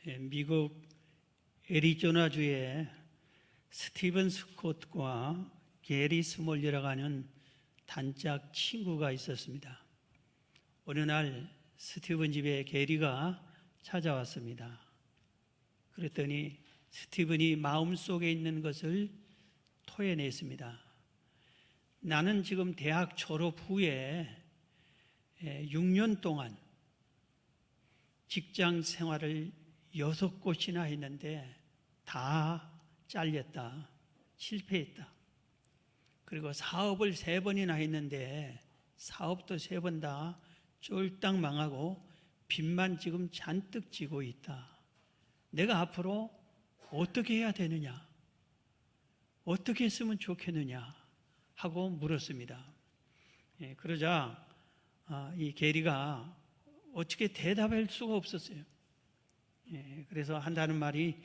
미국 애리조나주에 스티븐 스콧과 게리 스몰리라고 하는 단짝 친구가 있었습니다. 어느 날 스티븐 집에 게리가 찾아왔습니다. 그랬더니 스티븐이 마음속에 있는 것을 토해냈습니다. 나는 지금 대학 졸업 후에 6년 동안 직장 생활을 6곳이나 했는데 다 잘렸다, 실패했다. 그리고 사업을 3번이나 했는데 사업도 3번 다 쫄딱 망하고 빚만 지금 잔뜩 지고 있다. 내가 앞으로 어떻게 해야 되느냐? 어떻게 했으면 좋겠느냐? 하고 물었습니다. 그러자 이 게리가 어떻게 대답할 수가 없었어요. 그래서 한다는 말이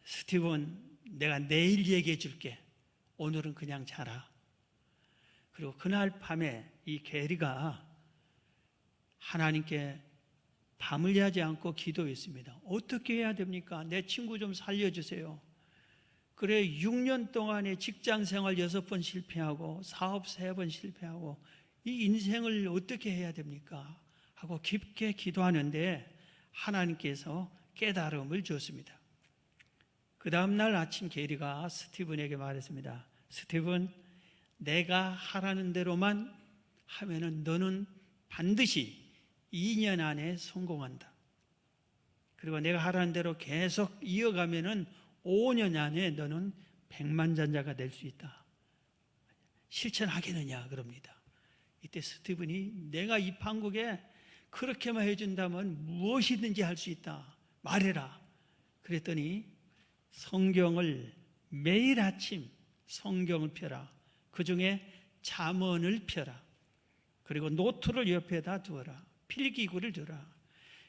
스티븐, 내가 내일 얘기해 줄게. 오늘은 그냥 자라. 그리고 그날 밤에 이 게리가 하나님께 밤을 자지 않고 기도했습니다. 어떻게 해야 됩니까? 내 친구 좀 살려주세요. 그래 6년 동안의 직장 생활 6번 실패하고 사업 3번 실패하고 이 인생을 어떻게 해야 됩니까? 하고 깊게 기도하는데 하나님께서 깨달음을 주었습니다. 그 다음날 아침 게리가 스티븐에게 말했습니다. 스티븐, 내가 하라는 대로만 하면은 너는 반드시 2년 안에 성공한다. 그리고 내가 하라는 대로 계속 이어가면은 5년 안에 너는 백만장자가 될 수 있다. 실천하겠느냐 그럽니다. 이때 스티븐이 내가 이 판국에 그렇게만 해준다면 무엇이든지 할 수 있다. 말해라. 그랬더니 성경을 매일 아침 성경을 펴라. 그 중에 잠언을 펴라. 그리고 노트를 옆에다 두어라. 필기구를 두라.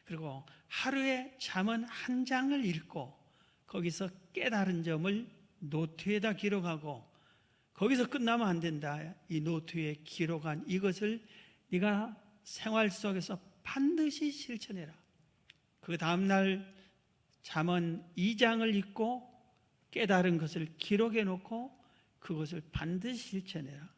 그리고 하루에 잠언 한 장을 읽고 거기서 깨달은 점을 노트에다 기록하고 거기서 끝나면 안 된다. 이 노트에 기록한 이것을 네가 생활 속에서 반드시 실천해라. 그 다음날 잠언 2장을 읽고 깨달은 것을 기록해 놓고 그것을 반드시 실천해라.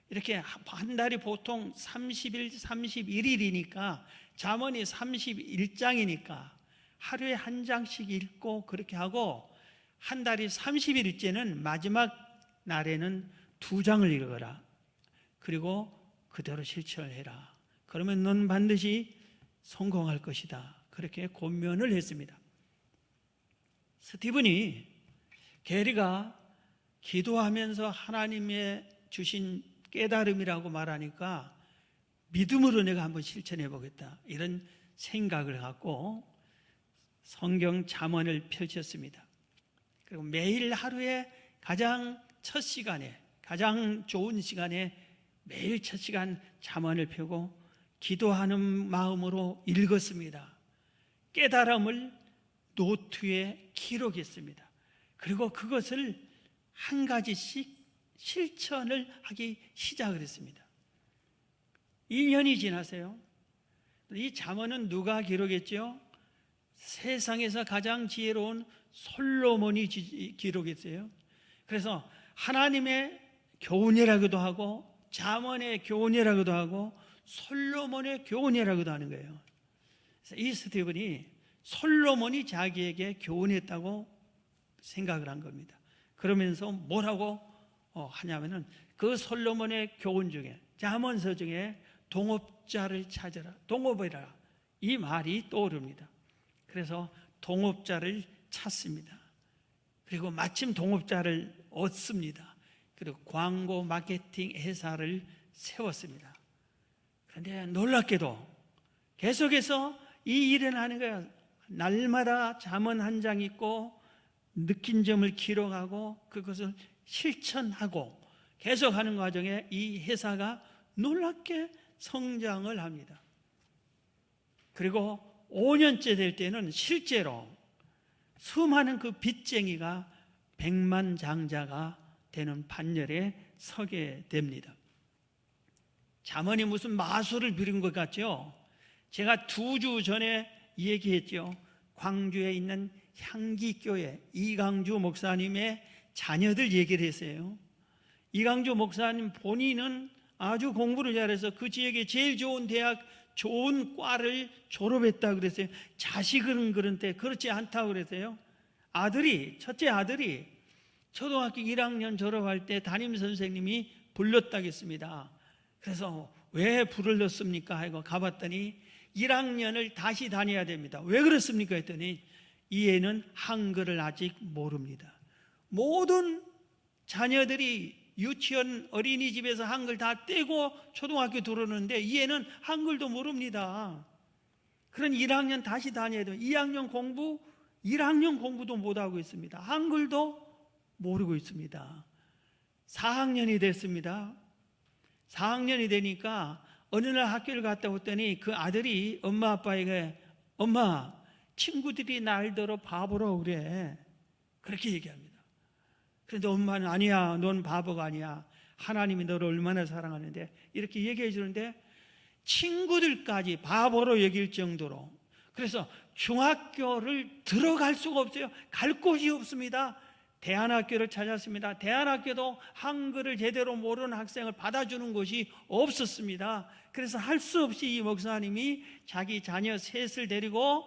이렇게 한 달이 보통 30일, 31일이니까 잠언이 31장이니까 하루에 한 장씩 읽고 그렇게 하고 한 달이 30일째는 마지막 날에는 2장을 읽어라. 그리고 그대로 실천을 해라. 그러면 넌 반드시 성공할 것이다. 그렇게 권면을 했습니다. 스티븐이 게리가 기도하면서 하나님의 주신 깨달음이라고 말하니까 믿음으로 내가 한번 실천해 보겠다. 이런 생각을 갖고 성경 잠언을 펼쳤습니다. 그리고 매일 하루에 가장 첫 시간에, 가장 좋은 시간에 매일 첫 시간 잠언을 펴고 기도하는 마음으로 읽었습니다. 깨달음을 노트에 기록했습니다. 그리고 그것을 한 가지씩 실천을 하기 시작을 했습니다. 2년이 지났어요. 이 잠언은 누가 기록했죠? 세상에서 가장 지혜로운 솔로몬이 기록했어요. 그래서 하나님의 교훈이라고도 하고 잠언의 교훈이라고도 하고 솔로몬의 교훈이라고도 하는 거예요. 그래서 이 스티븐이 솔로몬이 자기에게 교훈했다고 생각을 한 겁니다. 그러면서 뭐라고 하냐면은 그 솔로몬의 교훈 중에 잠언서 중에 동업자를 찾아라, 동업해라 이 말이 떠오릅니다. 그래서 동업자를 찾습니다. 그리고 마침 동업자를 얻습니다. 그리고 광고 마케팅 회사를 세웠습니다. 그런데 놀랍게도 계속해서 이 일을 하는 거예요. 날마다 잠언 한 장 읽고 느낀 점을 기록하고 그것을 실천하고 계속하는 과정에 이 회사가 놀랍게 성장을 합니다. 그리고 5년째 될 때는 실제로 수많은 그 빚쟁이가 백만장자가 되는 판열에 서게 됩니다. 잠언이 무슨 마술을 부린 것 같죠? 제가 2주 전에 얘기했죠. 광주에 있는 향기교회 이강주 목사님의 자녀들 얘기를 했어요. 이강주 목사님 본인은 아주 공부를 잘해서 그 지역에 제일 좋은 대학, 좋은 과를 졸업했다 그랬어요. 자식은 그런데 그렇지 않다고 그랬어요. 첫째 아들이 초등학교 1학년 졸업할 때 담임 선생님이 불렀다겠습니다. 그래서 왜 불렀습니까? 하고 가봤더니 1학년을 다시 다녀야 됩니다. 왜 그렇습니까? 했더니 이 애는 한글을 아직 모릅니다. 모든 자녀들이 유치원 어린이집에서 한글 다 떼고 초등학교 들어오는데 이 애는 한글도 모릅니다. 그런 1학년 다시 다녀야 돼요. 1학년 공부도 못하고 있습니다. 한글도 모르고 있습니다. 4학년이 됐습니다. 4학년이 되니까 어느 날 학교를 갔다 왔더니 그 아들이 엄마 아빠에게 엄마 친구들이 날더러 바보라고 그래 그렇게 얘기합니다. 그런데 엄마는 아니야 넌 바보가 아니야 하나님이 너를 얼마나 사랑하는데 이렇게 얘기해 주는데 친구들까지 바보로 여길 정도로 그래서 중학교를 들어갈 수가 없어요. 갈 곳이 없습니다. 대안학교를 찾았습니다. 대안학교도 한글을 제대로 모르는 학생을 받아주는 곳이 없었습니다. 그래서 할 수 없이 이 목사님이 자기 자녀 셋을 데리고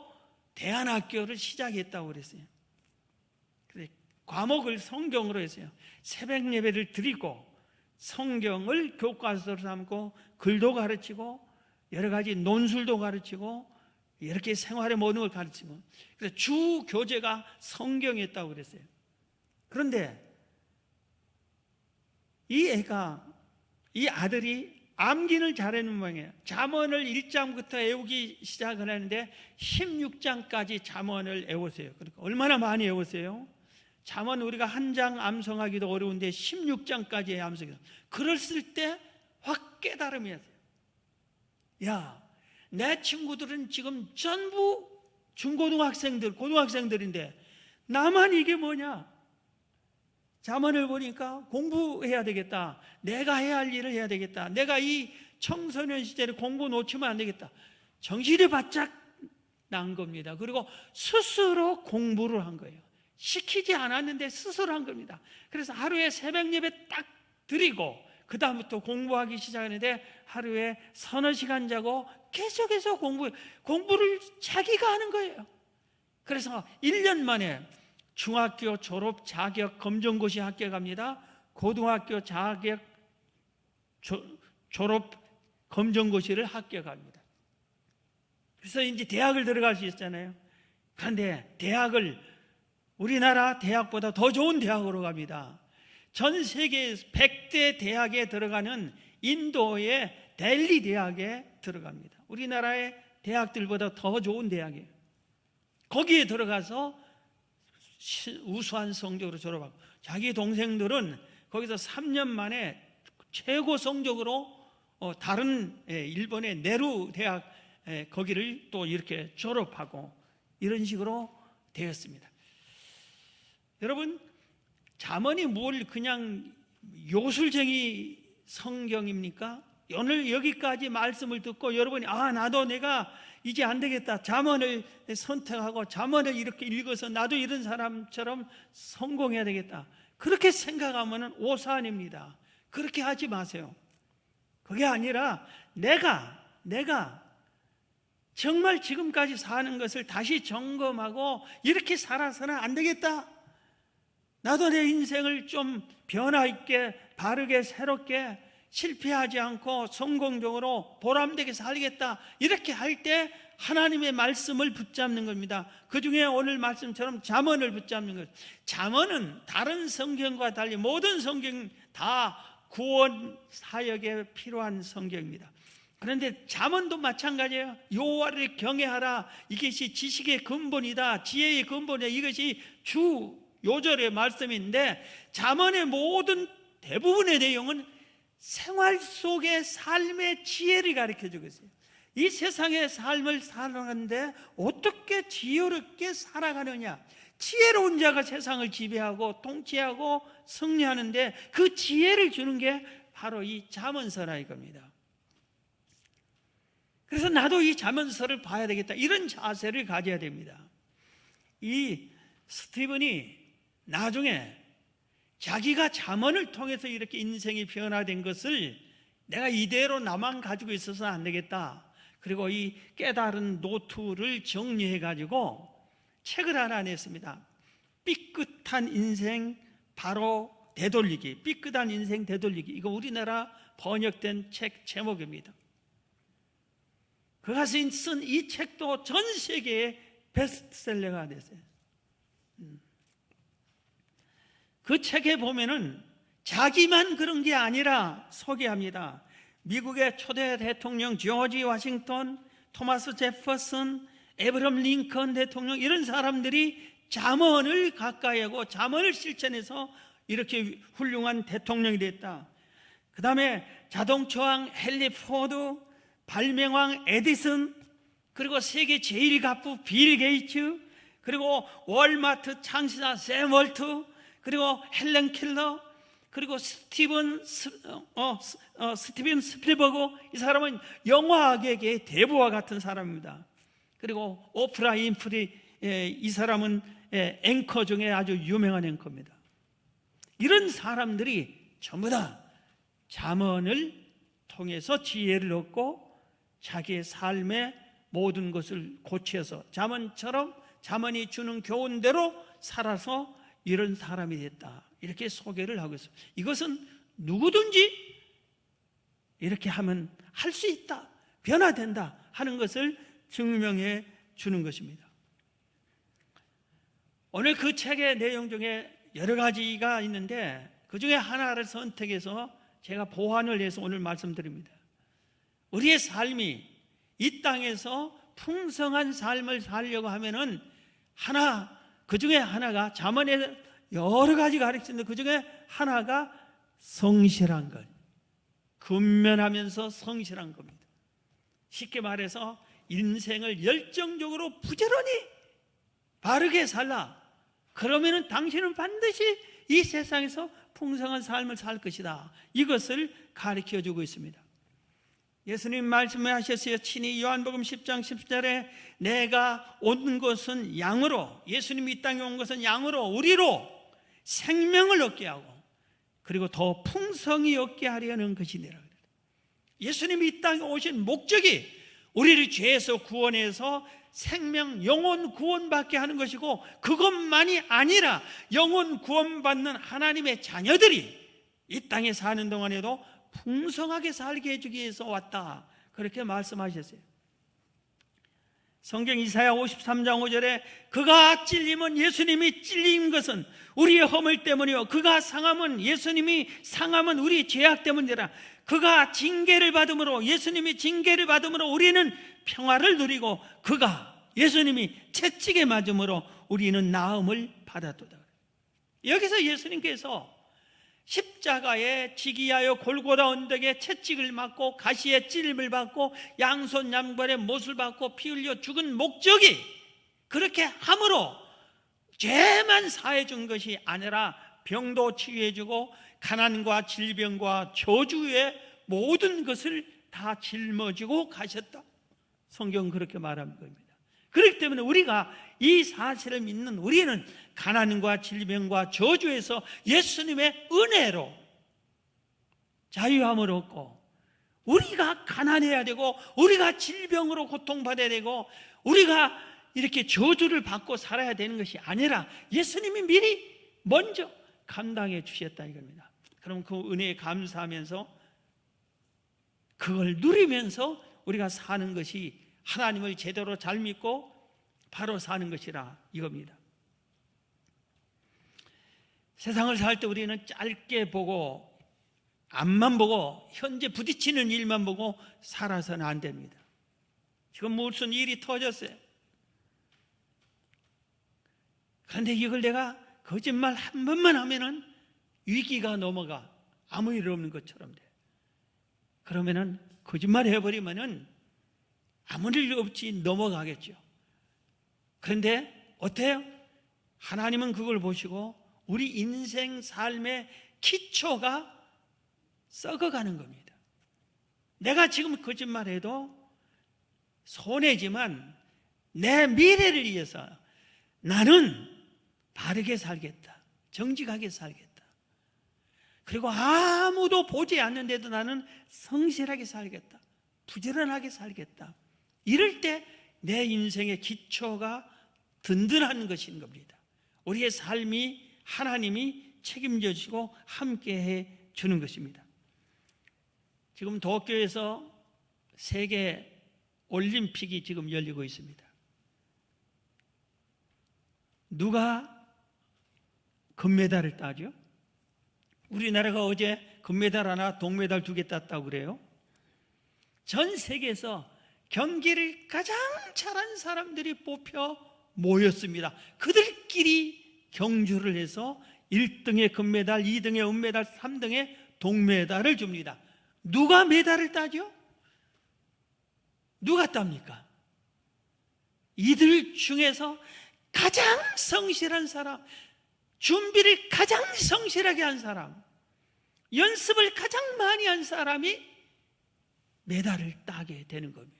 대안학교를 시작했다고 그랬어요. 그래서 과목을 성경으로 했어요. 새벽 예배를 드리고 성경을 교과서로 삼고 글도 가르치고 여러 가지 논술도 가르치고 이렇게 생활의 모든 걸 가르치고 그래서 주 교재가 성경이었다고 그랬어요. 그런데 이 아들이 암기를 잘하는 모양이에요. 잠언을 1장부터 외우기 시작을 하는데 16장까지 잠언을 외웠어요. 그러니까 얼마나 많이 외웠어요? 잠언 우리가 한 장 암송하기도 어려운데 16장까지 암송해요. 그랬을 때 확 깨달음이 왔어요. 야, 내 친구들은 지금 전부 중고등학생들, 고등학생들인데 나만 이게 뭐냐? 잠언을 보니까 공부해야 되겠다. 내가 해야 할 일을 해야 되겠다. 내가 이 청소년 시절에 공부 놓치면 안 되겠다. 정신이 바짝 난 겁니다. 그리고 스스로 공부를 한 거예요. 시키지 않았는데 스스로 한 겁니다. 그래서 하루에 새벽 예배 딱 드리고 그 다음부터 공부하기 시작하는데 하루에 서너 시간 자고 계속해서 공부를 자기가 하는 거예요. 그래서 1년 만에 중학교 졸업 자격 검정고시 합격합니다. 고등학교 자격 졸업 검정고시를 합격합니다. 그래서 이제 대학을 들어갈 수 있잖아요. 그런데 대학을 우리나라 대학보다 더 좋은 대학으로 갑니다. 전 세계 100대 대학에 들어가는 인도의 델리 대학에 들어갑니다. 우리나라의 대학들보다 더 좋은 대학이에요. 거기에 들어가서 우수한 성적으로 졸업하고 자기 동생들은 거기서 3년 만에 최고 성적으로 다른 일본의 네루 대학 거기를 또 이렇게 졸업하고 이런 식으로 되었습니다. 여러분 잠언이 뭘 그냥 요술쟁이 성경입니까? 오늘 여기까지 말씀을 듣고 여러분이 나도 내가 이제 안 되겠다. 잠언을 선택하고 잠언을 이렇게 읽어서 나도 이런 사람처럼 성공해야 되겠다. 그렇게 생각하면 오산입니다. 그렇게 하지 마세요. 그게 아니라 내가 정말 지금까지 사는 것을 다시 점검하고 이렇게 살아서는 안 되겠다. 나도 내 인생을 좀 변화 있게 바르게 새롭게 실패하지 않고 성공적으로 보람되게 살겠다. 이렇게 할 때 하나님의 말씀을 붙잡는 겁니다. 그 중에 오늘 말씀처럼 잠언을 붙잡는 것. 잠언은 다른 성경과 달리 모든 성경 다 구원 사역에 필요한 성경입니다. 그런데 잠언도 마찬가지예요. 여호와를 경외하라. 이것이 지식의 근본이다. 지혜의 근본이다. 이것이 주 요절의 말씀인데 잠언의 모든 대부분의 내용은 생활 속의 삶의 지혜를 가르쳐주고 있어요. 이 세상의 삶을 살아가는데 어떻게 지혜롭게 살아가느냐. 지혜로운 자가 세상을 지배하고 통치하고 승리하는데 그 지혜를 주는 게 바로 이 잠언서라 이겁니다. 그래서 나도 이 잠언서를 봐야 되겠다. 이런 자세를 가져야 됩니다. 이 스티븐이 나중에 자기가 잠언을 통해서 이렇게 인생이 변화된 것을 내가 이대로 나만 가지고 있어서는 안 되겠다. 그리고 이 깨달은 노트를 정리해 가지고 책을 하나 냈습니다. 삐끗한 인생 바로 되돌리기. 삐끗한 인생 되돌리기. 이거 우리나라 번역된 책 제목입니다. 그가 쓴 이 책도 전 세계에 베스트셀러가 됐어요. 그 책에 보면은 자기만 그런 게 아니라 소개합니다. 미국의 초대 대통령 조지 워싱턴, 토마스 제퍼슨, 에브럼 링컨 대통령, 이런 사람들이 잠언을 가까이 하고 잠언을 실천해서 이렇게 훌륭한 대통령이 됐다. 그 다음에 자동차왕 헨리 포드, 발명왕 에디슨, 그리고 세계 제일 가부 빌 게이츠, 그리고 월마트 창시자 샘 월트, 그리고 헬렌 켈러, 그리고 스티븐 스필버그, 이 사람은 영화계의 대부와 같은 사람입니다. 그리고 오프라 윈프리, 이 사람은 앵커 중에 아주 유명한 앵커입니다. 이런 사람들이 전부 다 잠언을 통해서 지혜를 얻고 자기의 삶의 모든 것을 고쳐서 잠언처럼 잠언이 주는 교훈대로 살아서 이런 사람이 됐다, 이렇게 소개를 하고 있습니다. 이것은 누구든지 이렇게 하면 할 수 있다, 변화된다 하는 것을 증명해 주는 것입니다. 오늘 그 책의 내용 중에 여러 가지가 있는데 그 중에 하나를 선택해서 제가 보완을 해서 오늘 말씀드립니다. 우리의 삶이 이 땅에서 풍성한 삶을 살려고 하면은 그 중에 하나가, 잠언에 여러 가지 가르치는데 그 중에 하나가 성실한 것, 근면하면서 성실한 겁니다. 쉽게 말해서 인생을 열정적으로 부지런히 바르게 살라. 그러면은 당신은 반드시 이 세상에서 풍성한 삶을 살 것이다. 이것을 가르쳐 주고 있습니다. 예수님 말씀하셨어요. 친히 요한복음 10장 10절에 내가 온 것은 양으로, 예수님이 이 땅에 온 것은 양으로, 우리로 생명을 얻게 하고 그리고 더 풍성히 얻게 하려는 것이니라. 예수님이 이 땅에 오신 목적이 우리를 죄에서 구원해서 생명, 영혼 구원받게 하는 것이고, 그것만이 아니라 영혼 구원받는 하나님의 자녀들이 이 땅에 사는 동안에도 풍성하게 살게 해주기 위해서 왔다, 그렇게 말씀하셨어요. 성경 이사야 53장 5절에 그가 찔림은, 예수님이 찔린 것은 우리의 허물 때문이요 그가 상함은, 예수님이 상함은 우리 죄악 때문이라. 그가 징계를 받음으로, 예수님이 징계를 받음으로 우리는 평화를 누리고 그가, 예수님이 채찍에 맞음으로 우리는 나음을 받았도다. 여기서 예수님께서 십자가에 지기하여 골고다 언덕에 채찍을 맞고 가시에 찔림을 받고 양손 양발에 못을 받고 피 흘려 죽은 목적이 그렇게 함으로 죄만 사해 준 것이 아니라 병도 치유해 주고 가난과 질병과 저주의 모든 것을 다 짊어지고 가셨다. 성경은 그렇게 말하는 겁니다. 그렇기 때문에 우리가 이 사실을 믿는 우리는 가난과 질병과 저주에서 예수님의 은혜로 자유함을 얻고, 우리가 가난해야 되고 우리가 질병으로 고통받아야 되고 우리가 이렇게 저주를 받고 살아야 되는 것이 아니라 예수님이 미리 먼저 감당해 주셨다 이겁니다. 그럼 그 은혜에 감사하면서 그걸 누리면서 우리가 사는 것이 하나님을 제대로 잘 믿고 바로 사는 것이라 이겁니다. 세상을 살 때 우리는 짧게 보고 앞만 보고 현재 부딪히는 일만 보고 살아서는 안 됩니다. 지금 무슨 일이 터졌어요. 그런데 이걸 내가 거짓말 한 번만 하면은 위기가 넘어가 아무 일 없는 것처럼 돼. 그러면은 거짓말 해버리면은 아무 일 없이 넘어가겠죠. 그런데 어때요? 하나님은 그걸 보시고 우리 인생 삶의 기초가 썩어가는 겁니다. 내가 지금 거짓말해도 손해지만 내 미래를 위해서, 나는 바르게 살겠다. 정직하게 살겠다. 그리고 아무도 보지 않는데도 나는 성실하게 살겠다. 부지런하게 살겠다. 이럴 때 내 인생의 기초가 든든한 것인 겁니다. 우리의 삶이 하나님이 책임져 주시고 함께해 주는 것입니다. 지금 도쿄에서 세계 올림픽이 지금 열리고 있습니다. 누가 금메달을 따죠? 우리나라가 어제 금메달 하나, 동메달 2개 땄다고 그래요. 전 세계에서 경기를 가장 잘한 사람들이 뽑혀 모였습니다. 그들끼리 경주를 해서 1등의 금메달, 2등의 은메달, 3등의 동메달을 줍니다. 누가 메달을 따죠? 누가 땁니까? 이들 중에서 가장 성실한 사람, 준비를 가장 성실하게 한 사람, 연습을 가장 많이 한 사람이 메달을 따게 되는 겁니다.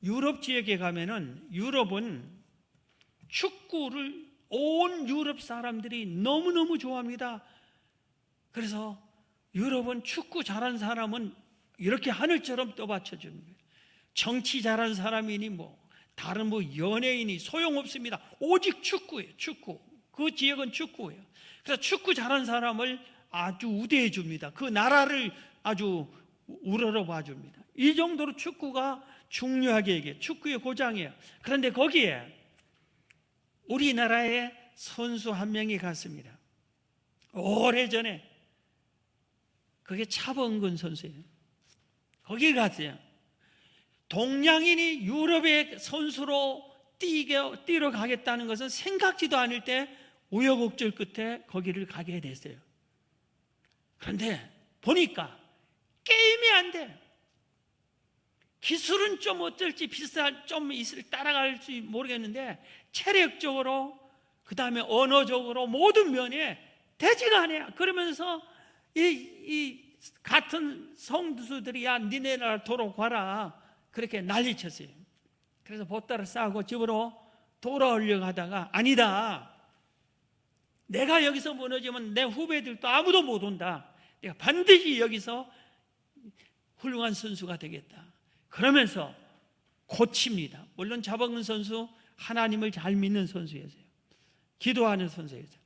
유럽 지역에 가면은, 유럽은 축구를 온 유럽 사람들이 너무너무 좋아합니다. 그래서 유럽은 축구 잘한 사람은 이렇게 하늘처럼 떠받쳐주는 거예요. 정치 잘한 사람이니 다른 연예인이 소용없습니다. 오직 축구예요. 축구. 그 지역은 축구예요. 그래서 축구 잘한 사람을 아주 우대해 줍니다. 그 나라를 아주 우러러 봐줍니다. 이 정도로 축구가 중요하게 여겨요. 축구의 고장이에요. 그런데 거기에 우리나라의 선수 한 명이 갔습니다. 오래전에. 그게 차범근 선수예요. 거기 갔어요. 동양인이 유럽의 선수로 뛰러 가겠다는 것은 생각지도 않을 때 우여곡절 끝에 거기를 가게 됐어요. 그런데 보니까 게임이 안 돼. 기술은 좀 어떨지 좀 따라갈지 모르겠는데 체력적으로, 그 다음에 언어적으로 모든 면에 되지가 않아요. 그러면서 이 같은 성수들이 야 니네 나라 돌아가라 그렇게 난리쳤어요. 그래서 보따리 싸고 집으로 돌아오려고 하다가 아니다. 내가 여기서 무너지면 내 후배들도 아무도 못 온다. 내가 반드시 여기서 훌륭한 선수가 되겠다. 그러면서 고칩니다. 물론 차범근 선수 하나님을 잘 믿는 선수였어요. 기도하는 선수였어요.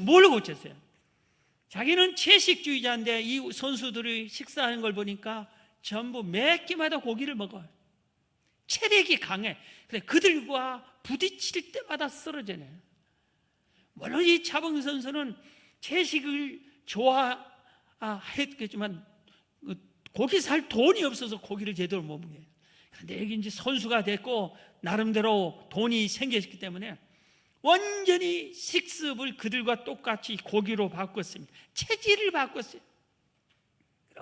뭘 고쳤어요? 자기는 채식주의자인데 이 선수들이 식사하는 걸 보니까 전부 매 끼마다 고기를 먹어요. 체력이 강해. 그래 그들과 부딪힐 때마다 쓰러져요. 물론 이 차범근 선수는 채식을 좋아했겠지만 고기 살 돈이 없어서 고기를 제대로 못 먹어요. 그런데 여기 이제 선수가 됐고 나름대로 돈이 생겼기 때문에 완전히 식습을 그들과 똑같이 고기로 바꿨습니다. 체질을 바꿨어요.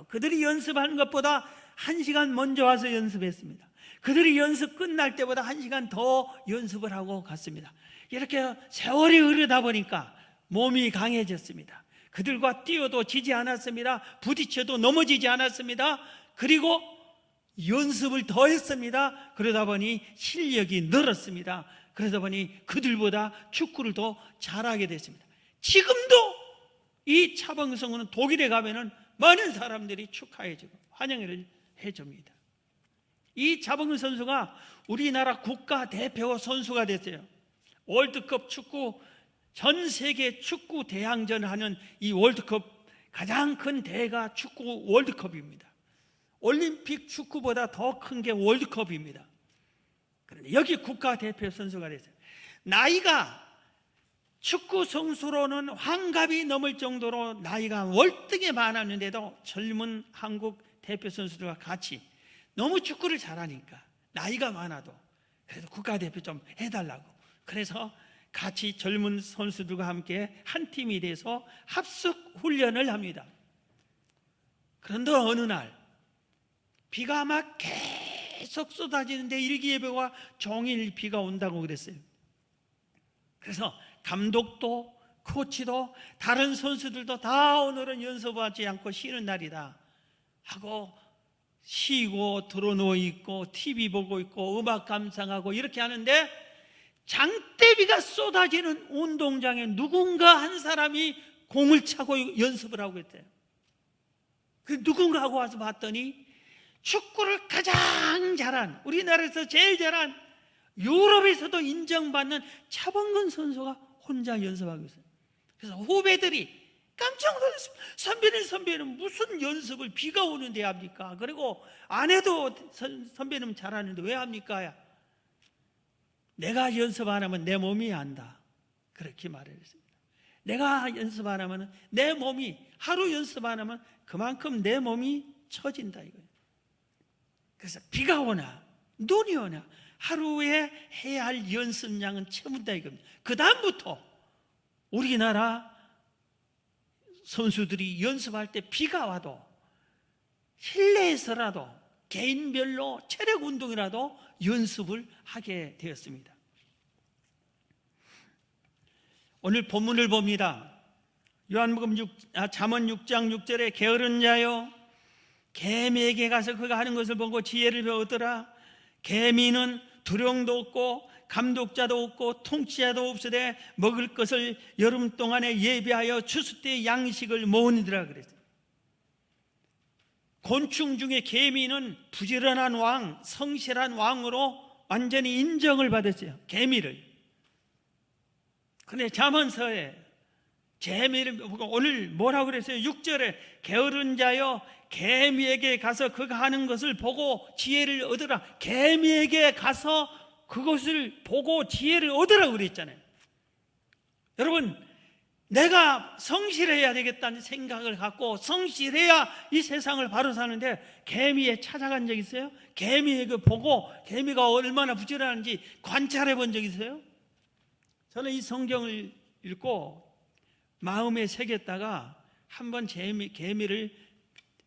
그들이 연습하는 것보다 1시간 먼저 와서 연습했습니다. 그들이 연습 끝날 때보다 1시간 더 연습을 하고 갔습니다. 이렇게 세월이 흐르다 보니까 몸이 강해졌습니다. 그들과 뛰어도 지지 않았습니다. 부딪혀도 넘어지지 않았습니다. 그리고 연습을 더 했습니다. 그러다 보니 실력이 늘었습니다. 그러다 보니 그들보다 축구를 더 잘하게 됐습니다. 지금도 이 차범근은 독일에 가면은 많은 사람들이 축하해주고 환영을 해줍니다. 이 차범근 선수가 우리나라 국가대표 선수가 됐어요. 월드컵 축구, 전 세계 축구 대항전을 하는 이 월드컵, 가장 큰 대회가 축구 월드컵입니다. 올림픽 축구보다 더 큰 게 월드컵입니다. 그런데 여기 국가대표 선수가 됐어요. 나이가 축구 선수로는 환갑이 넘을 정도로 나이가 월등히 많았는데도 젊은 한국 대표 선수들과 같이 너무 축구를 잘하니까 나이가 많아도 그래도 국가대표 좀 해달라고, 그래서 같이 젊은 선수들과 함께 한 팀이 돼서 합숙 훈련을 합니다. 그런데 어느 날 비가 막 계속 쏟아지는데 일기예보가 종일 비가 온다고 그랬어요. 그래서 감독도 코치도 다른 선수들도 다 오늘은 연습하지 않고 쉬는 날이다 하고 쉬고 들어누워 있고 TV 보고 있고 음악 감상하고 이렇게 하는데 장대비가 쏟아지는 운동장에 누군가 한 사람이 공을 차고 연습을 하고 있대요. 그 누군가 하고 와서 봤더니 축구를 가장 잘한, 우리나라에서 제일 잘한, 유럽에서도 인정받는 차범근 선수가 혼자 연습하고 있어요. 그래서 후배들이 깜짝 놀랐습니다. 선배는 무슨 연습을 비가 오는데 합니까? 그리고 안 해도 선배는 잘하는데 왜 합니까? 내가 연습 안 하면 내 몸이 안다, 그렇게 말했습니다. 내가 연습 안 하면 내 몸이, 하루 연습 안 하면 그만큼 내 몸이 처진다 이거예요. 그래서 비가 오나 눈이 오나 하루에 해야 할 연습량은 채운다 이겁니다. 그 다음부터 우리나라 선수들이 연습할 때 비가 와도 실내에서라도 개인별로 체력 운동이라도 연습을 하게 되었습니다. 오늘 본문을 봅니다. 잠언 6장 6절에 게으른 자여 개미에게 가서 그가 하는 것을 보고 지혜를 배우더라. 개미는 두령도 없고 감독자도 없고 통치자도 없으되 먹을 것을 여름 동안에 예비하여 추수 때 양식을 모으니라 그랬어요. 곤충 중에 개미는 부지런한 왕, 성실한 왕으로 완전히 인정을 받았어요. 개미를. 근데 잠언서에 개미를 보고 오늘 뭐라고 그랬어요? 6절에 게으른 자여 개미에게 가서 그가 하는 것을 보고 지혜를 얻으라. 개미에게 가서 그것을 보고 지혜를 얻으라고 그랬잖아요. 여러분, 내가 성실해야 되겠다는 생각을 갖고 성실해야 이 세상을 바로 사는데 개미에 찾아간 적 있어요? 개미에게 보고 개미가 얼마나 부지런한지 관찰해 본 적 있어요? 저는 이 성경을 읽고 마음에 새겼다가 한번 개미를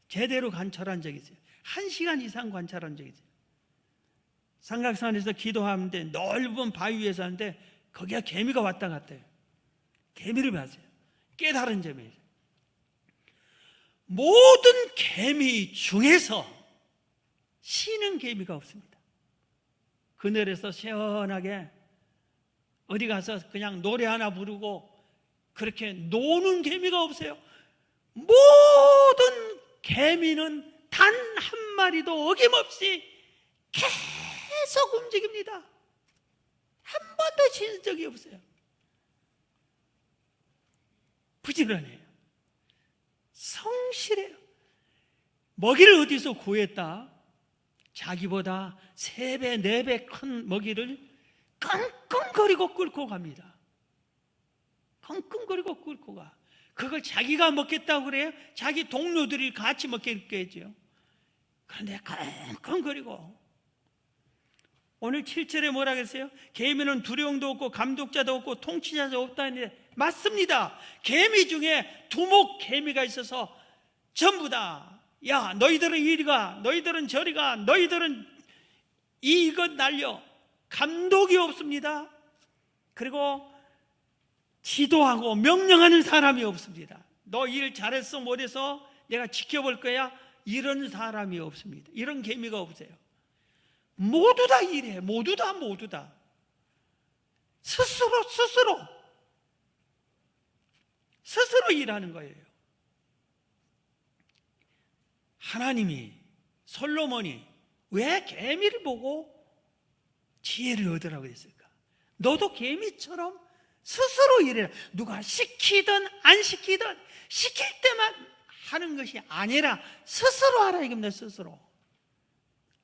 제대로 관찰한 적이 있어요. 1시간 이상 관찰한 적이 있어요. 삼각산에서 기도하는데 넓은 바위 위에서 하는데 거기가 개미가 왔다 갔다 해요. 개미를 봤어요. 깨달은 점이에요. 모든 개미 중에서 쉬는 개미가 없습니다. 그늘에서 시원하게 어디 가서 그냥 노래 하나 부르고 그렇게 노는 개미가 없어요. 모든 개미는 단 한 마리도 어김없이 계속 움직입니다. 한 번도 쉬는 적이 없어요. 부지런해요. 성실해요. 먹이를 어디서 구했다? 자기보다 3배, 4배 큰 먹이를 끙끙거리고 끌고 갑니다. 끙끙거리고 끌고 가. 그걸 자기가 먹겠다고 그래요? 자기 동료들이 같이 먹겠겠죠. 그런데 끙끙거리고. 오늘 7절에 뭐라 그랬어요? 개미는 두령도 없고 감독자도 없고 통치자도 없다는데 맞습니다. 개미 중에 두목 개미가 있어서 전부 다, 야, 너희들은 이리 가, 너희들은 저리 가, 너희들은 이것 날려. 감독이 없습니다. 그리고 지도하고 명령하는 사람이 없습니다. 너 일 잘했어 못해서 내가 지켜볼 거야, 이런 사람이 없습니다. 이런 개미가 없어요. 모두 다 일해. 모두 다 스스로 일하는 거예요. 하나님이, 솔로몬이 왜 개미를 보고 지혜를 얻으라고 했을까? 너도 개미처럼 스스로 일해라. 누가 시키든 안 시키든 시킬 때만 하는 것이 아니라 스스로 하라 이겁니다. 스스로.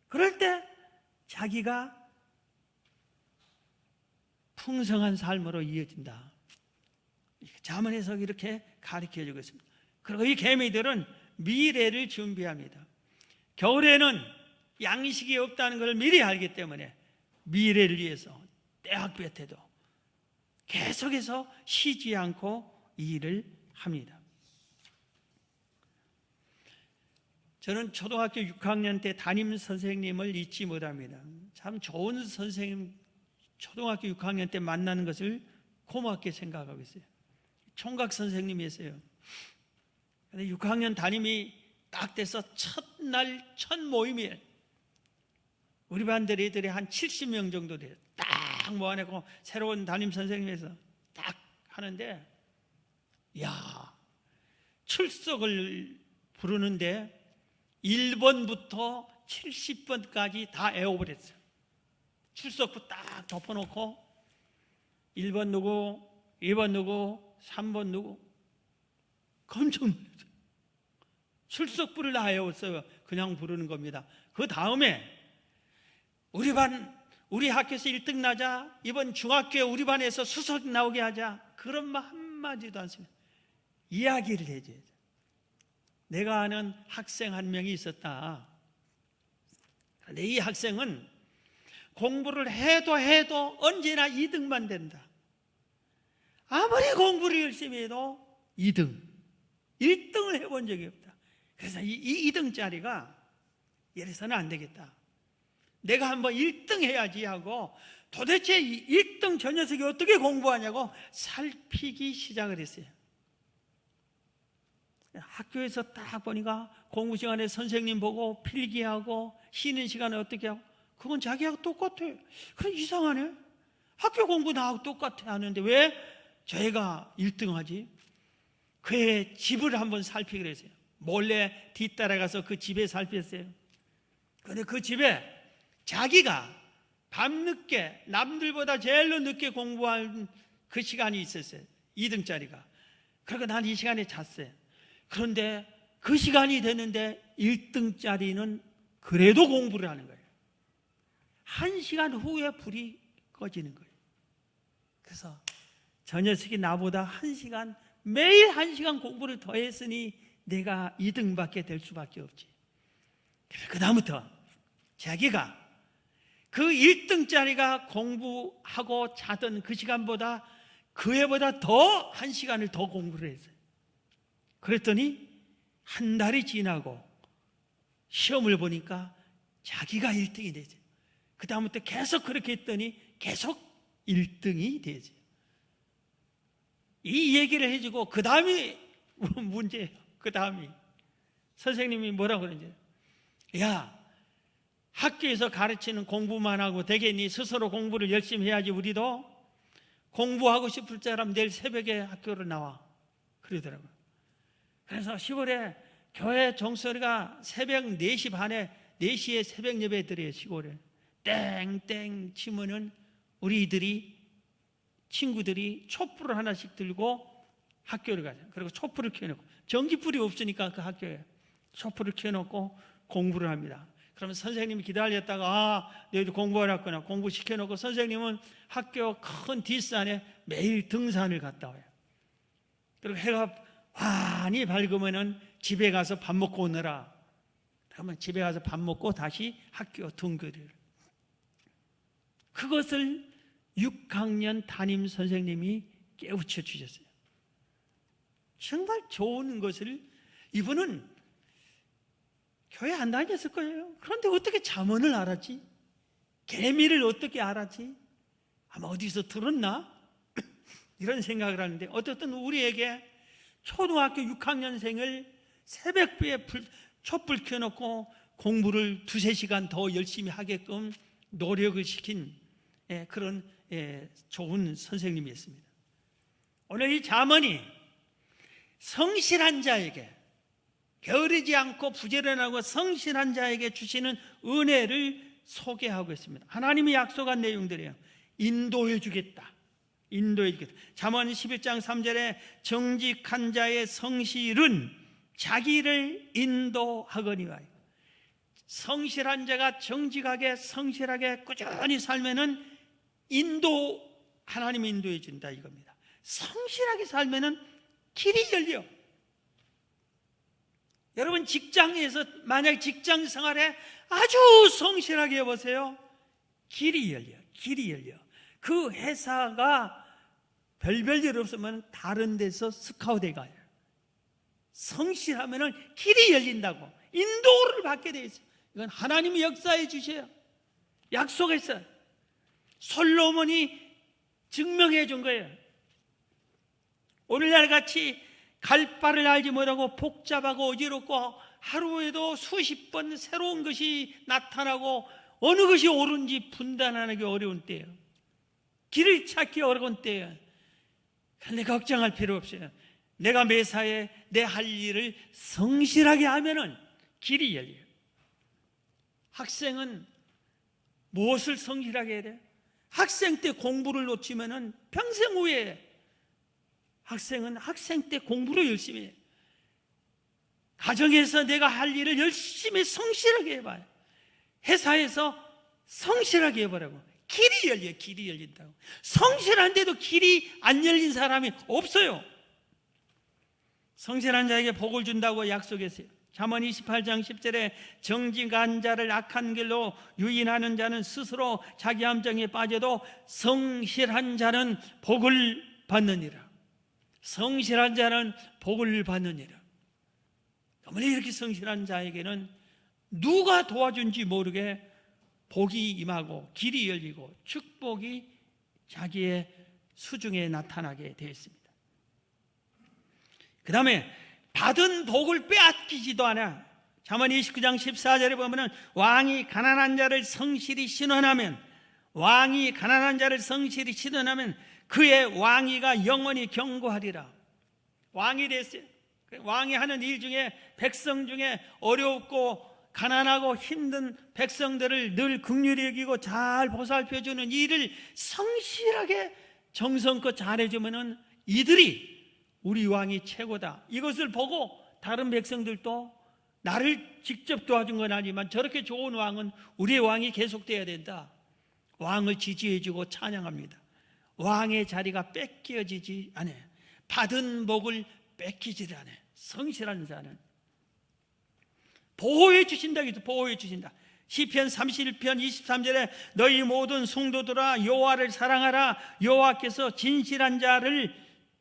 그럴 때 자기가 풍성한 삶으로 이어진다. 잠언에서 이렇게 가르쳐주고 있습니다. 그리고 이 개미들은 미래를 준비합니다. 겨울에는 양식이 없다는 걸 미리 알기 때문에 미래를 위해서 때학볕 때도 계속해서 쉬지 않고 일을 합니다. 저는 초등학교 6학년 때 담임 선생님을 잊지 못합니다. 참 좋은 선생님, 초등학교 6학년 때 만나는 것을 고맙게 생각하고 있어요. 총각 선생님이었어요. 근데 6학년 담임이 딱 돼서 첫날 첫 모임이에요. 우리 반들 애들이 한 70명 정도 돼요. 딱 쫙 모아내고 새로운 담임 선생님에서 딱 하는데, 야, 출석을 부르는데 1번부터 70번까지 다 외워버렸어요. 출석부 딱 덮어놓고 1번 누구, 2번 누구, 3번 누구. 깜짝 놀랐어요. 출석부를 다 외웠어요. 그냥 부르는 겁니다. 그 다음에 우리 학교에서 1등 나자, 이번 중학교에 우리 반에서 수석 나오게 하자, 그런 말 한마디도 않습니다. 이야기를 해줘야죠. 내가 아는 학생 한 명이 있었다. 그런데 이 학생은 공부를 해도 언제나 2등만 된다. 아무리 공부를 열심히 해도 2등, 1등을 해본 적이 없다. 그래서 이 2등짜리가 이래서는 안 되겠다. 내가 한번 1등 해야지 하고, 도대체 1등 저 녀석이 어떻게 공부하냐고 살피기 시작을 했어요. 학교에서 딱 보니까 공부 시간에 선생님 보고 필기하고 쉬는 시간에 어떻게 하고, 그건 자기하고 똑같아요. 그럼 이상하네. 학교 공부 나하고 똑같아 하는데 왜 저희가 1등 하지? 그의 집을 한번 살피기로 했어요. 몰래 뒤따라가서 그 집에 살폈어요. 그런데 그 집에 자기가 밤늦게 남들보다 제일로 늦게 공부한 그 시간이 있었어요. 2등짜리가. 그리고 난 이 시간에 잤어요. 그런데 그 시간이 됐는데 1등짜리는 그래도 공부를 하는 거예요. 1시간 후에 불이 꺼지는 거예요. 그래서 저 녀석이 나보다 1시간, 매일 1시간 공부를 더 했으니 내가 2등밖에 될 수밖에 없지. 그 다음부터 자기가 그 1등짜리가 공부하고 자던 그 시간보다 그 애보다 더 1시간을 더 공부를 했어요. 그랬더니 한 달이 지나고 시험을 보니까 자기가 1등이 되죠. 그 다음부터 계속 그렇게 했더니 계속 1등이 되죠. 이 얘기를 해주고 그 다음이 문제예요. 그 다음이 선생님이 뭐라고 그러는지, 야, 학교에서 가르치는 공부만 하고 되겠니? 스스로 공부를 열심히 해야지. 우리도 공부하고 싶을 사람 내일 새벽에 학교로 나와, 그러더라고요. 그래서 시골에 교회 종소리가 새벽 4시 반에, 4시에 새벽 예배 드려요. 시골에 땡땡 치면은 우리들이, 친구들이 촛불을 하나씩 들고 학교를 가죠. 그리고 촛불을 켜놓고, 전기불이 없으니까 그 학교에 촛불을 켜놓고 공부를 합니다. 그러면 선생님이 기다렸다가 너희들 공부하라거나 공부시켜놓고, 선생님은 학교 큰 뒷산에 매일 등산을 갔다 와요. 그리고 해가 환히 밝으면은 집에 가서 밥 먹고 오느라, 그러면 집에 가서 밥 먹고 다시 학교 등교를. 그것을 6학년 담임 선생님이 깨우쳐 주셨어요. 정말 좋은 것을. 이분은 교회 안 다녔을 거예요. 그런데 어떻게 잠언을 알았지? 계미를 어떻게 알았지? 아마 어디서 들었나? 이런 생각을 하는데, 어쨌든 우리에게 초등학교 6학년생을 새벽부에 촛불 켜놓고 공부를 2-3시간 더 열심히 하게끔 노력을 시킨 그런 좋은 선생님이었습니다. 오늘 이 잠언이 성실한 자에게, 게으르지 않고 부지런하고 성실한 자에게 주시는 은혜를 소개하고 있습니다. 하나님이 약속한 내용들이에요. 인도해 주겠다. 인도해 주겠다. 잠언 11장 3절에 정직한 자의 성실은 자기를 인도하거니와. 성실한 자가 정직하게 성실하게 꾸준히 살면은 하나님이 인도해 준다 이겁니다. 성실하게 살면은 길이 열려. 여러분 직장에서 만약 직장 생활에 아주 성실하게 해보세요. 길이 열려. 길이 열려. 그 회사가 별별 일 없으면 다른 데서 스카우트에 가요. 성실하면은 길이 열린다고, 인도를 받게 돼 있어요. 이건 하나님이 역사해 주셔요. 약속했어요. 솔로몬이 증명해 준 거예요. 오늘날 같이 갈 바를 알지 못하고 복잡하고 어지럽고 하루에도 수십 번 새로운 것이 나타나고 어느 것이 옳은지 분단하기 어려운 때예요. 길을 찾기 어려운 때에 그런데 걱정할 필요 없어요. 내가 매사에 내 할 일을 성실하게 하면은 길이 열려요. 학생은 무엇을 성실하게 해야 돼요? 학생 때 공부를 놓치면은 평생 후에 학생은 학생 때 공부를 열심히 해요. 가정에서 내가 할 일을 열심히 성실하게 해봐요. 회사에서 성실하게 해보라고. 길이 열려요. 길이 열린다고. 성실한데도 길이 안 열린 사람이 없어요. 성실한 자에게 복을 준다고 약속했어요. 잠언 28장 10절에 정직한 자를 악한 길로 유인하는 자는 스스로 자기 함정에 빠져도 성실한 자는 복을 받느니라. 성실한 자는 복을 받느니라. 어머니 이렇게 성실한 자에게는 누가 도와준지 모르게 복이 임하고 길이 열리고 축복이 자기의 수중에 나타나게 되어 있습니다. 그 다음에 받은 복을 빼앗기지도 않아. 잠언 29장 14절에 보면 왕이 가난한 자를 성실히 신원하면 그의 왕위가 영원히 견고하리라. 왕이 됐어요. 왕이 하는 일 중에 백성 중에 어렵고 가난하고 힘든 백성들을 늘 긍휼히 여기고 잘 보살펴주는 일을 성실하게 정성껏 잘해주면 이들이 우리 왕이 최고다. 이것을 보고 다른 백성들도 나를 직접 도와준 건 아니지만 저렇게 좋은 왕은 우리의 왕이 계속돼야 된다. 왕을 지지해주고 찬양합니다. 왕의 자리가 뺏겨지지 않아요. 받은 복을 뺏기지 않아요. 성실한 자는 보호해 주신다. 보호해 주신다. 시편 31편 23절에 너희 모든 성도들아 여호와를 사랑하라. 여호와께서 진실한 자를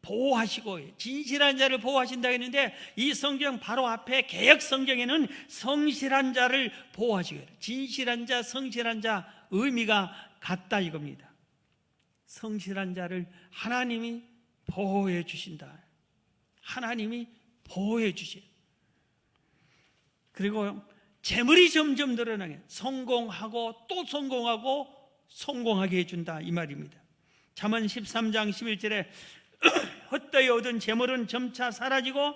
보호하시고 진실한 자를 보호하신다 했는데 이 성경 바로 앞에 개역 성경에는 성실한 자를 보호하시고 진실한 자, 성실한 자 의미가 같다 이겁니다. 성실한 자를 하나님이 보호해 주신다. 하나님이 보호해 주셔요. 그리고 재물이 점점 늘어나게 성공하고 또 성공하고 성공하게 해준다 이 말입니다. 잠언 13장 11절에 헛되이 얻은 재물은 점차 사라지고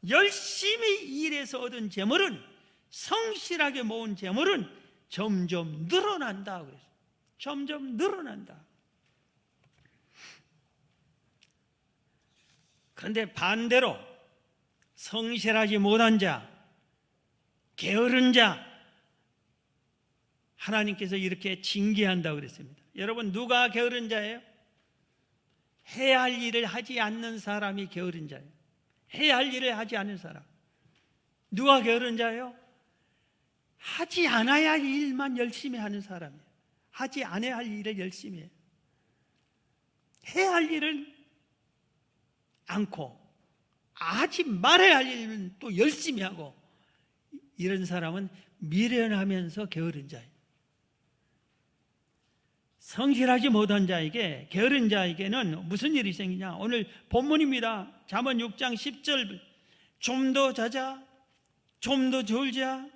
열심히 일해서 얻은 재물은 성실하게 모은 재물은 점점 늘어난다 그래서 점점 늘어난다. 그런데 반대로 성실하지 못한 자, 게으른 자 하나님께서 이렇게 징계한다고 그랬습니다. 여러분 누가 게으른 자예요? 해야 할 일을 하지 않는 사람이 게으른 자예요. 해야 할 일을 하지 않는 사람. 누가 게으른 자예요? 하지 않아야 할 일만 열심히 하는 사람이에요. 하지 않아야 할 일을 열심히 해요. 해야 할 일을 않고 하지 말아야 할 일은 또 열심히 하고 이런 사람은 미련하면서 게으른 자예요. 성실하지 못한 자에게 게으른 자에게는 무슨 일이 생기냐? 오늘 본문입니다. 잠언 6장 10절 좀 더 자자 좀 더 졸자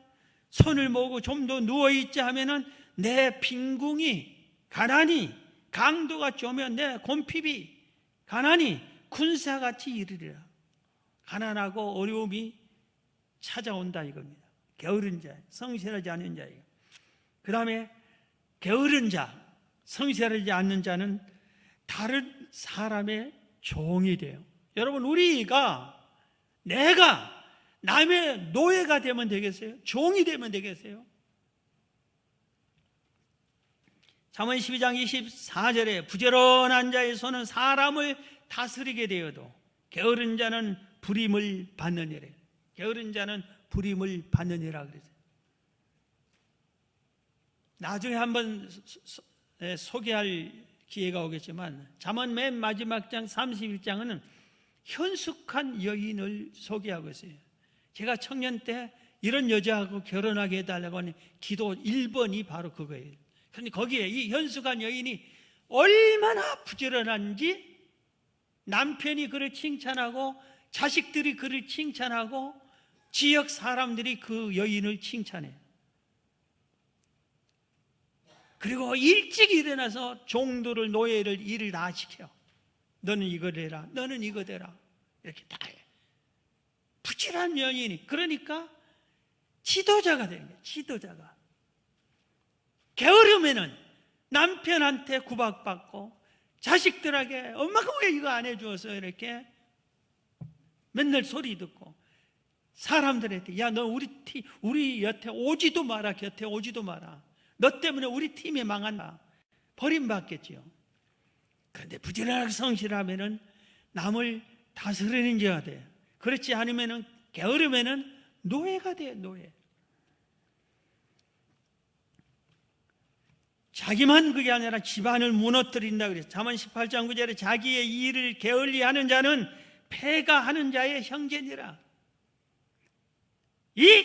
손을 모으고 좀 더 누워있자 하면은 내 빈궁이 가난이 강도가 쪼면 내 곰핍이 가난이 군사같이 이르리라. 가난하고 어려움이 찾아온다 이겁니다. 게으른 자, 성실하지 않은 자예요. 그 다음에 게으른 자, 성실하지 않는 자는 다른 사람의 종이 돼요. 여러분 내가 남의 노예가 되면 되겠어요? 종이 되면 되겠어요? 잠언 12장 24절에 부지런한 자의 손은 사람을 다스리게 되어도 게으른 자는 불임을 받느니라. 게으른 자는 불임을 받느니라 그랬어요. 나중에 한번 소개할 기회가 오겠지만 잠언 맨 마지막 장 31장은 현숙한 여인을 소개하고 있어요. 제가 청년 때 이런 여자하고 결혼하게 해달라고 하는 기도 1번이 바로 그거예요. 그런데 거기에 이 현숙한 여인이 얼마나 부지런한지 남편이 그를 칭찬하고 자식들이 그를 칭찬하고 지역 사람들이 그 여인을 칭찬해요. 그리고 일찍 일어나서 종들을, 노예를 일을 다 시켜. 너는 이거 해라, 너는 이거 해라, 이렇게 다 해. 부지런한 연인이. 그러니까 지도자가 되는 거예요. 지도자가. 게으르면은 남편한테 구박받고 자식들에게 엄마가 왜 이거 안 해주어서 이렇게 맨날 소리 듣고, 사람들한테 야 너 우리 여태 오지도 마라, 곁에 오지도 마라, 너 때문에 우리 팀이 망한다, 버림받겠지요. 그런데 부지런하게 성실하면은 남을 다스리는 자가 돼. 그렇지 않으면은, 게으르면은 노예가 돼, 노예. 자기만 그게 아니라 집안을 무너뜨린다 그랬어요. 잠언 18장 9절에 자기의 일을 게을리하는 자는 패가하는 자의 형제니라. 이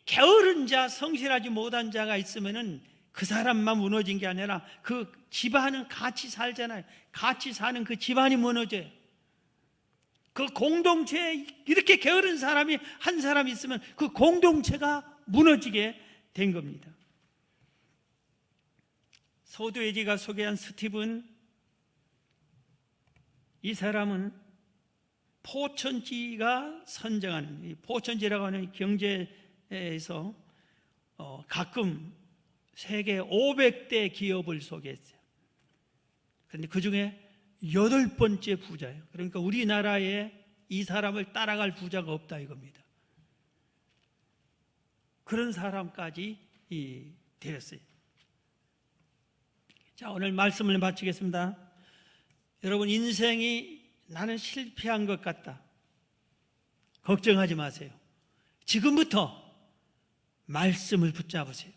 게으른 자, 성실하지 못한 자가 있으면은 그 사람만 무너진 게 아니라 그 집안은 같이 살잖아요. 같이 사는 그 집안이 무너져요. 그 공동체에 이렇게 게으른 사람이 한 사람 있으면 그 공동체가 무너지게 된 겁니다. 서두에지가 소개한 스티븐, 이 사람은 포천지가 선정하는, 이 포천지라고 하는 경제에서 가끔 세계 500대 기업을 소개했어요. 그런데 그 중에 8번째 부자예요. 그러니까 우리나라에 이 사람을 따라갈 부자가 없다 이겁니다. 그런 사람까지 되었어요. 자, 오늘 말씀을 마치겠습니다. 여러분, 인생이 나는 실패한 것 같다, 걱정하지 마세요. 지금부터 말씀을 붙잡으세요.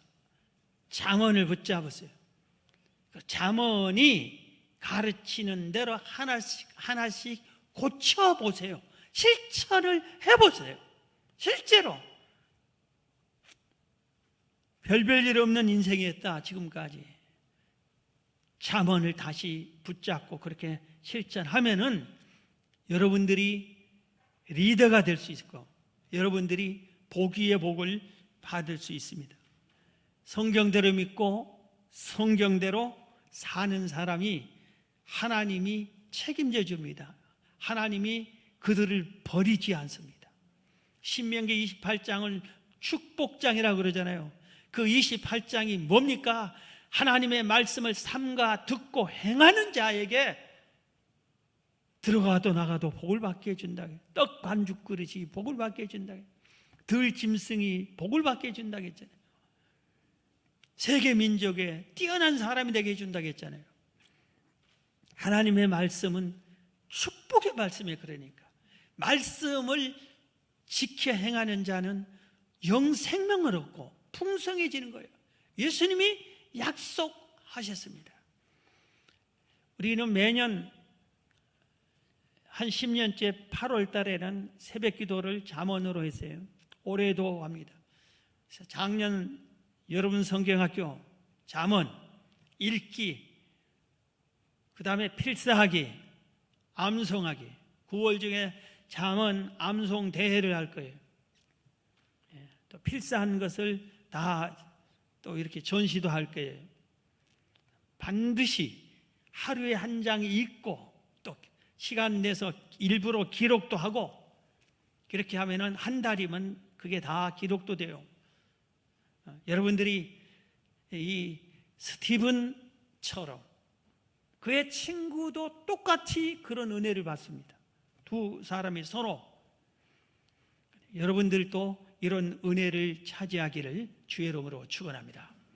잠언을 붙잡으세요. 잠언이 가르치는 대로 하나씩 고쳐보세요. 실천을 해보세요. 실제로 별별 일 없는 인생이었다 지금까지. 잠언을 다시 붙잡고 그렇게 실천하면은 여러분들이 리더가 될 수 있고 여러분들이 복 위에 복을 받을 수 있습니다. 성경대로 믿고 성경대로 사는 사람이 하나님이 책임져 줍니다. 하나님이 그들을 버리지 않습니다. 신명기 28장을 축복장이라고 그러잖아요. 그 28장이 뭡니까? 하나님의 말씀을 삼가 듣고 행하는 자에게 들어가도 나가도 복을 받게 해준다. 떡 반죽 그릇이 복을 받게 해준다. 들 짐승이 복을 받게 해준다 했잖아요. 세계 민족에 뛰어난 사람이 되게 해준다고 했잖아요. 하나님의 말씀은 축복의 말씀이에요. 그러니까 말씀을 지켜 행하는 자는 영생명을 얻고 풍성해지는 거예요. 예수님이 약속하셨습니다. 우리는 매년 한 10년째 8월 달에는 새벽 기도를 잠언으로 했어요. 올해도 합니다. 그래서 작년 여러분 성경학교 잠언 읽기, 그 다음에 필사하기, 암송하기, 9월 중에 잠언 암송 대회를 할 거예요. 또 필사한 것을 다 또 이렇게 전시도 할 거예요. 반드시 하루에 한 장 읽고 또 시간 내서 일부러 기록도 하고, 그렇게 하면은 한 달이면 그게 다 기록도 돼요. 여러분들이 이 스티븐처럼 그의 친구도 똑같이 그런 은혜를 받습니다. 두 사람이 서로. 여러분들도 이런 은혜를 차지하기를 주의 이름으로 축원합니다.